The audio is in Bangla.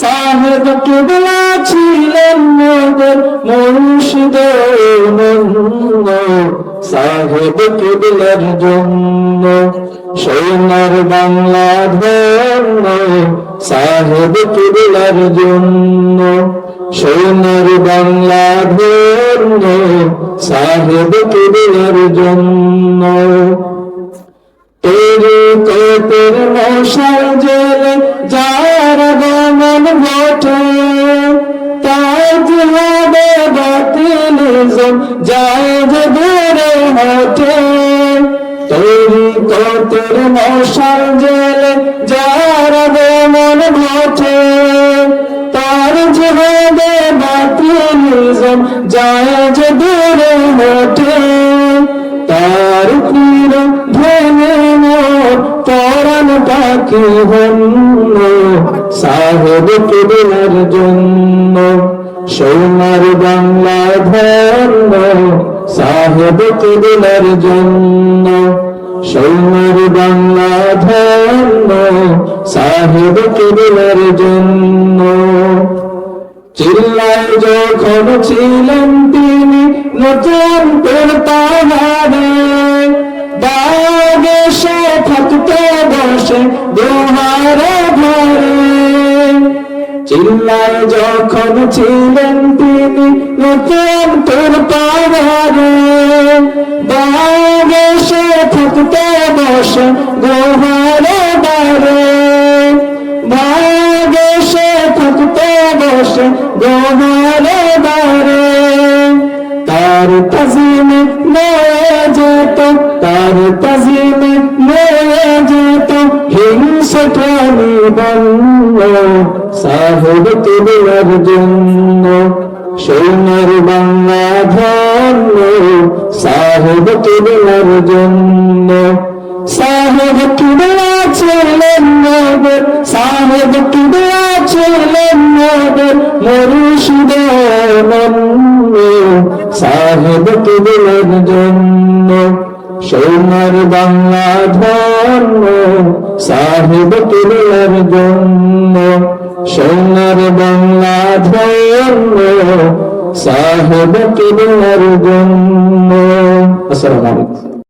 সাহেব কিবলা ছিলেন মোদের মুর্শিদ নন্দ, সাহেব কিবলার জন্য সোনার বাংলা ধন্য, সাহেব কিবলার জন্য সোনার বাংলা ধন্য, সাহেব কিবলার জন্য। তরিকতের মশাল জেলে যার গমন ঘটে, তাজ হবে বাতিলিজম যায় যে দূরে হটে। তরিকতের মশাল জেলে যার গমন ঘটে, তার যে হবে বাতিলিজম যায় যে দূরে হটে। তার পীর ধনে মোর পরাণ পাখি হন্য, সাহেব কিবলার জন্য সোনার বাংলা ধন্য, সাহেব কিবলার জন্য সোনার বাংলা ধন্য, সাহেব কিবলার জন্য। চিল্লায় যখন ছিলেন তিনি নতুন পেরতাহারে, বাগে সে থাকতে বসে দোহারে ঘরে। চিল্লায় যখন ছিলেন তিনি নতুন পেরতাহারে, বাগে সে থাকতে বসে দোহারে ঘরে। বাগে সে থাকতে বসে দোহারে ঘরে। তার তাজিমে নয়ে যেত, তার তাজিমে নয়ে যেত হিংসা প্রাণী বন্য, সাহেব কিবলার জন্য সোনার বাংলা ধন্য, সাহেব কিবলার জন্য। সাহেব কিবলা ছিলেন মোদের, সাহেব কিবলা ছিলেন মোদের মুর্শিদ নন্দ, সাহেব কিবলার জন্য সোনার বাংলা ধন্য, সাহেব কিবলার জন্য সোনার বাংলা ধন্য, সাহেব কিবলার জন্য। আসসালামু আলাইকুম।